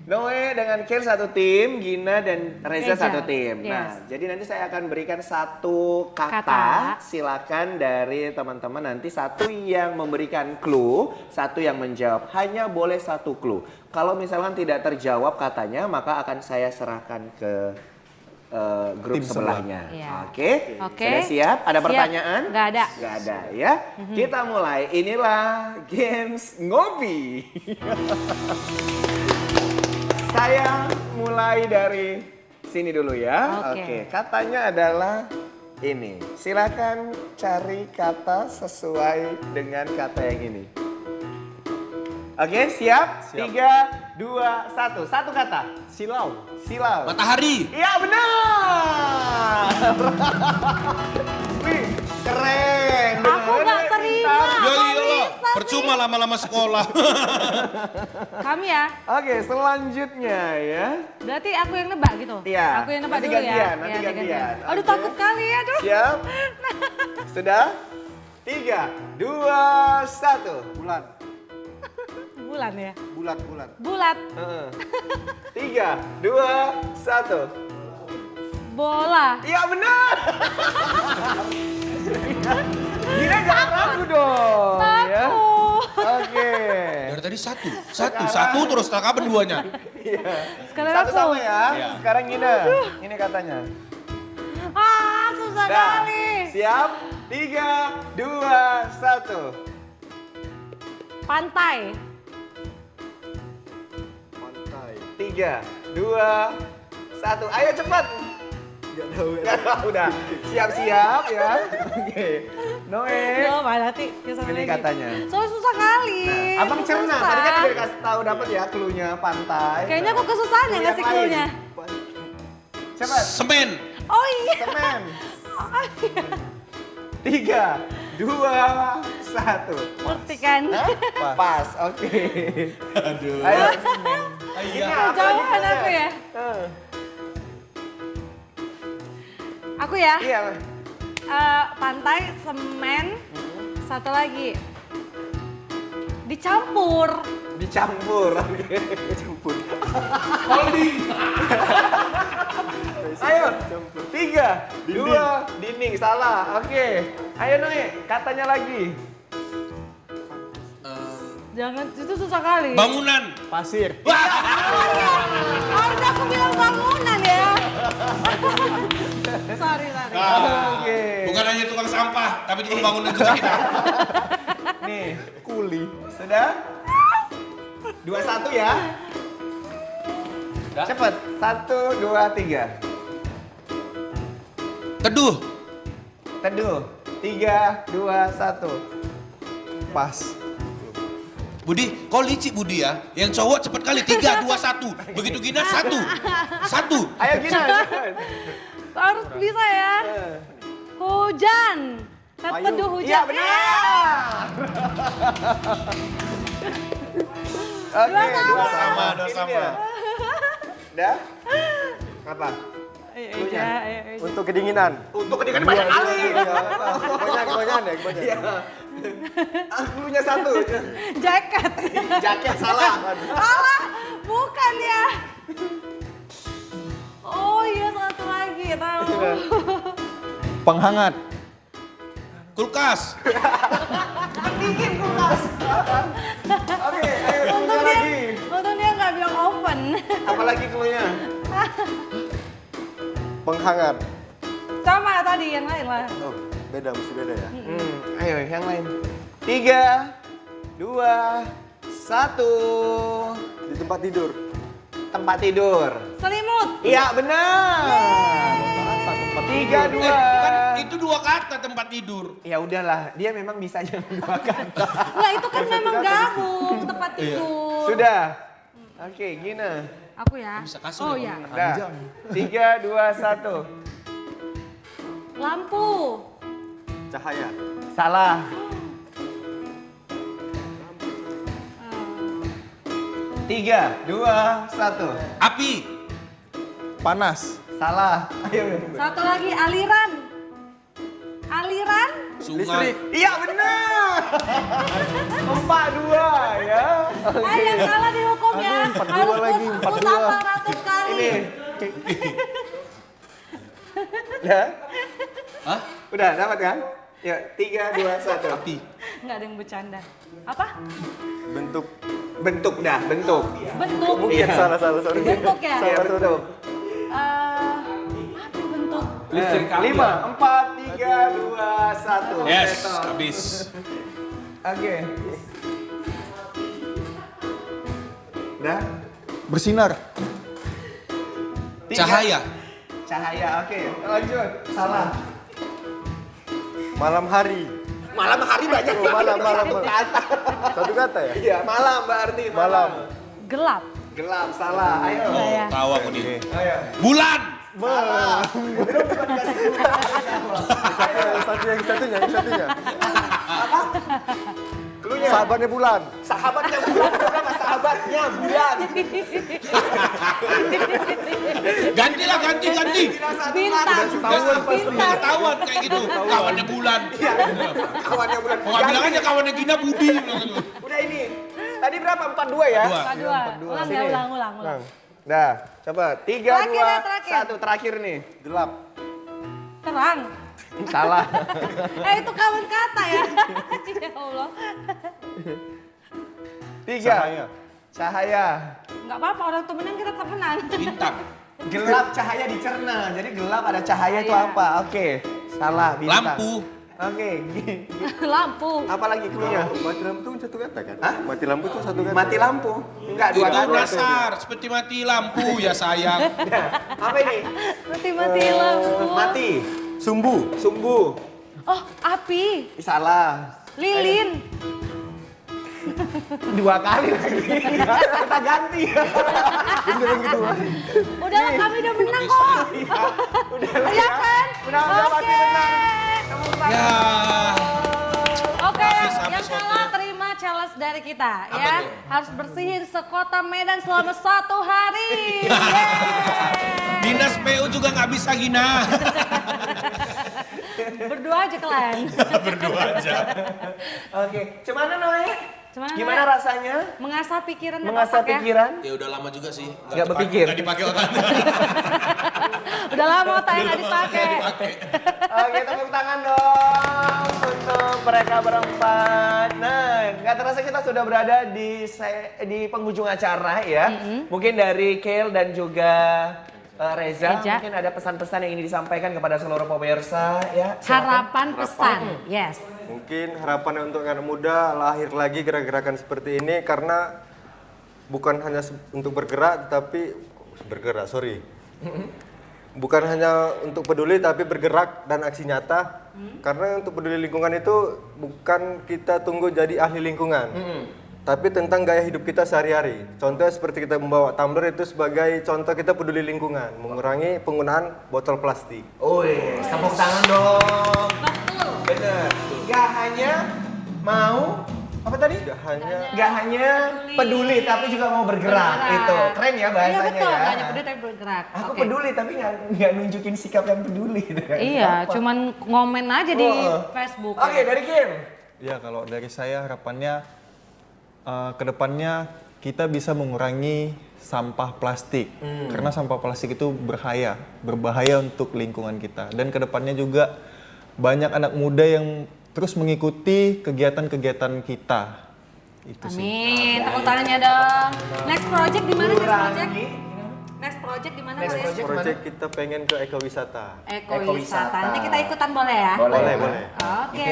A: Noe dengan Ken satu tim, Gina dan Reza
B: Reza,
A: satu tim. Nah,
B: yes.
A: jadi nanti saya akan berikan satu kata.
B: Kata.
A: Silakan dari teman-teman nanti satu yang memberikan clue, satu yang menjawab. Hanya boleh satu clue. Kalau misalkan tidak terjawab katanya, maka akan saya serahkan ke grup
E: Tim
A: sebelahnya.
B: Iya.
A: Oke?
B: Oke.
A: Sudah siap? Ada
B: Siap.
A: pertanyaan?
B: Nggak ada.
A: Nggak ada ya. Kita mulai. Inilah Games Ngopi. Saya mulai dari sini dulu ya.
B: Oke.
A: Katanya adalah ini. Silakan cari kata sesuai dengan kata yang ini. Oke, siap? 3, 2, 1. Satu kata.
E: Silau.
A: Silau.
C: Matahari.
A: Iya benar. Wih, keren.
B: Aku nggak terima.
C: Ya
B: Kok
C: iyalah,
B: bisa sih?
C: percuma lama-lama sekolah.
B: Kami ya.
A: Oke, selanjutnya ya.
B: Berarti aku yang nebak gitu?
A: Iya.
B: Aku yang nebak
A: Nanti
B: dulu
A: gantian,
B: ya?
A: nanti
B: Iya,
A: gantian.
B: Aduh
A: Oke.
B: takut kali ya, aduh.
A: Siap? Sudah? 3, 2, 1.
E: Bulan.
B: Bulan ya?
E: Bulat.
B: Bulat.
A: 3, 2, 1.
B: Bola.
A: Iya benar. Gina jangan ragu dong. Ya.
B: Takut.
A: Oke.
C: Dari tadi satu terus kapan duanya?
B: Sekarang
A: Satu
B: aku.
A: sama ya.
C: Iya.
A: Sekarang Gina. Ini katanya.
B: Ah, susah
A: Dah.
B: kali.
A: Siap? 3, 2, 1.
B: Pantai.
A: Pantai. 3, 2, 1. Ayo cepat. Gak tahu dah. Siap-siap ya. Oke. Noe.
B: Yo, mana nanti?
A: Ini katanya.
B: Soalnya susah kali.
A: Abang cerna.
B: Susah.
A: Tadi kan udah kasih tahu dapat ya clue-nya pantai.
B: Kayaknya aku kesusahan ya
A: Clue
B: ngasih
A: yang lain.
B: clue-nya.
A: Cepat.
C: Semen.
B: Oh iya.
A: Semen.
B: Oh, iya.
A: 3, 2, 1.
B: Ngerti kan?
A: Pas. Oke.
C: Aduh.
A: Ayo.
C: Iya.
B: Jawaban aku ya? Aku ya?
A: Iya.
B: Pantai, semen, satu lagi. Dicampur.
A: Dicampur. Oke. Dicampur. Ayo. 3, 2, dinding. Salah. Oke. Ayo Noe, katanya lagi.
B: Jangan, itu susah kali.
C: Bangunan.
E: Pasir.
B: Harusnya aku bilang bangunan ya. Sorry.
A: Oke.
C: Bukan hanya tukang sampah, tapi tukang bangunan juga kita.
A: Nih, kuli. Sudah? 21 ya. Cepet. 1, 2, 3.
C: Teduh.
A: Teduh. 3, 2, 1.
E: Pas.
C: Budi, kau licik Budi ya. Yang cowok cepet kali, 3, 2, 1. Begitu Gina, 1.
A: Ayo Gina.
B: Harus bisa ya. Hujan. Teduh hujan.
A: Iya benar. Oke, dua sama.
C: Dua
A: Ini
C: sama.
A: dia. Udah? Apa?
B: Iya.
D: Untuk kedinginan.
A: Untuk kedinginan banyak kali.
D: Kebanyakan ya, kebanyakan.
A: Iya. Cluenya 1.
B: Jaket.
A: Jaket salah.
B: Salah, bukan ya. Oh iya, satu lagi, tahu.
E: Penghangat.
C: Kulkas.
A: Dingin kulkas. Oke, ayo cluenya lagi.
B: Untung dia nggak bilang oven.
A: Apa lagi cluenya?
D: Penghangat.
B: Sama tadi yang lain lah.
D: Oh, beda, mesti beda ya.
A: Ayo yang lain. 3, 2, 1.
D: Di tempat tidur.
A: tempat tidur.
B: Selimut.
A: Iya benar. 3, 2.
C: Kan itu 2 kata tempat tidur.
A: Ya udahlah, dia memang bisa aja 2 kata.
B: Lah itu kan memang gabung tempat tidur.
A: Sudah. Oke, Gina.
B: Aku ya.
C: Bisa kasur
B: Oh
C: ya,
B: ya.
A: Udah. 3, 2, 1.
B: Lampu.
D: Cahaya.
A: Salah. 3, 2, 1.
C: Api.
E: Panas.
A: Salah. Ayo.
B: Satu lagi aliran. Aliran.
C: Sungai.
A: Iya benar. 4-2 ya.
B: Yang salah dihukum ya. Harus
E: lagi,
B: putus
E: 4-2.
B: 800 kali.
A: Ini. Ya.
C: Hah?
A: Udah dapat kan? Ya, 3, 2, 1.
C: Api.
B: Nggak ada yang bercanda. Apa?
D: Bentuk.
A: Bentuk dah, bentuk.
B: Bentuk.
A: Iya.
D: Salah, sorry.
B: Bentuk ya?
A: Iya, bentuk.
B: Apa bentuk?
A: 5, 4, 3, 2, 1.
C: Yes,
A: Seto.
C: habis.
A: Oke. Udah?
E: Bersinar.
A: 3.
C: Cahaya.
A: Cahaya, oke. Lanjut. Salah.
D: Malam hari.
A: Malam hari banyak
D: Oh, malam.
A: kata.
D: Satu kata ya?
A: Iya, malam berarti.
D: Malam.
B: Gelap.
A: Gelap, salah. Ayo.
C: Oh,
B: ya.
C: tahu aku nih.
A: Ayo.
C: Bulan.
A: Salah.
D: Yang satunya.
A: Klunya.
D: Sahabatnya bulan.
A: Sahabatnya bulan. Berapa sahabatnya bulan?
C: Gantilah, ganti.
B: Bintang. Bintang.
C: Ketahuan kayak gitu. Kawannya bulan.
A: Kawannya bulan.
C: Oh, nggak bilang aja kawannya Gina Budi. bilang gitu.
A: Udah ini. Tadi berapa? 4-2 ya?
C: 4-2.
B: Ulang ya, ulang.
A: Dah, coba. 3,
B: Terakhir
A: 2,
B: ya, terakhir.
A: 1. Terakhir nih.
D: Gelap.
B: Terang.
A: Salah.
B: Itu kawan kata ya. Ya Allah.
A: 3.
E: Cahaya.
A: Cahaya.
B: Nggak apa-apa, orang tuh menang kita tetap menang.
C: Bintang.
A: Gelap cahaya dicerna. Jadi gelap ada cahaya itu
B: Iya.
A: apa? Oke. Salah. Bintang.
C: Lampu.
A: Oke.
B: Lampu.
A: Apa lagi klunya?
D: Mati lampu itu satu kata kan?
A: Hah?
D: Mati lampu itu satu kata.
A: Mati lampu. Enggak, 2
C: Itu
A: kata.
C: dasar. Seperti mati lampu ya sayang.
A: Nah, apa ini?
B: Mati lampu.
A: Mati.
D: Sumbu.
A: Sumbu.
B: Oh, api.
A: Ih, salah.
B: Lilin.
A: 2 kali lagi. Kita ganti.
B: Udahlah, kami udah menang kok.
A: Udah
B: Iya kan?
A: Udah pasti menang.
C: Ya.
B: Oke,
C: Habis
B: yang
C: waktunya.
B: kalah terima challenge dari kita
C: Apa
B: ya.
C: tuh?
B: Harus bersihin sekota Medan selama 1 hari. Yeay.
C: Dinas PU juga nggak bisa Gina.
B: Berdua aja kalian.
C: Berdua aja.
A: Oke, gimana namanya? Gimana
B: Noe?
A: rasanya?
B: Mengasah pikiran dan
A: Mengasah
B: otak ya.
A: pikiran?
C: Ya udah lama juga sih.
A: Nggak berpikir.
C: Nggak dipakai otaknya.
B: Udah lama otaknya nggak dipakai.
A: Oke, tepuk tangan dong untuk mereka berempat. Nah, nggak terasa kita sudah berada di penghujung acara ya. Mungkin dari Kale dan juga Reza,
B: Eja.
A: mungkin ada pesan-pesan yang ingin disampaikan kepada seluruh pemirsa ya. Silakan.
B: Harapan pesan. Yes.
D: Mungkin harapannya untuk anak muda lahir lagi gerak-gerakan seperti ini karena bukan hanya untuk bergerak tapi bukan hanya untuk peduli tapi bergerak dan aksi nyata. Karena untuk peduli lingkungan itu bukan kita tunggu jadi ahli lingkungan. Tapi tentang gaya hidup kita sehari-hari. Contohnya seperti kita membawa tumbler itu sebagai contoh kita peduli lingkungan, mengurangi penggunaan botol plastik.
A: Wih, tepuk tangan dong.
B: Betul.
A: Bener. Gak hanya mau apa tadi? Gak hanya peduli tapi juga mau bergerak. Itu keren ya bahasanya
B: Iya betul,
A: ya.
B: nggak hanya peduli tapi bergerak.
A: Aku
B: Oke.
A: peduli tapi nggak nunjukin sikap yang peduli. Gitu kan.
B: Iya,
A: Apa?
B: cuman ngomen aja di
A: Oh.
B: Facebook.
A: Oke, dari Kim.
E: Ya kalau dari saya harapannya kedepannya kita bisa mengurangi sampah plastik karena sampah plastik itu berbahaya untuk lingkungan kita dan kedepannya juga banyak anak muda yang terus mengikuti kegiatan-kegiatan kita. Itu sih.
B: Amin. Tepuk tangannya dong. Next project di mana next project?
A: Kurangi.
B: Next project di mana?
A: Next
B: Chris?
A: project.
D: Proyek kita pengen ke ekowisata.
B: Ekowisata. Nanti kita ikutan boleh ya?
D: Boleh.
B: Oke.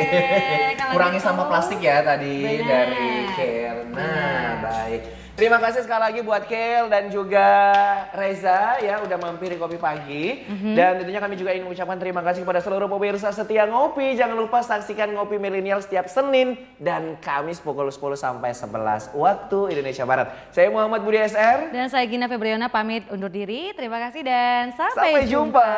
B: Kalau
A: Kurangi
B: gitu.
A: sampah plastik ya tadi
B: Bener.
A: dari Kim. Nah, baik. Terima kasih sekali lagi buat Kel dan juga Reza ya udah mampir di Kopi Pagi. Dan tentunya kami juga ingin mengucapkan terima kasih kepada seluruh pemirsa setia Ngopi. Jangan lupa saksikan Ngopi Milenial setiap Senin dan Kamis pukul 10 sampai 11 waktu Indonesia Barat. Saya Muhammad Budi SR.
B: Dan saya Gina Febriana pamit undur diri. Terima kasih dan sampai
A: Sampai jumpa.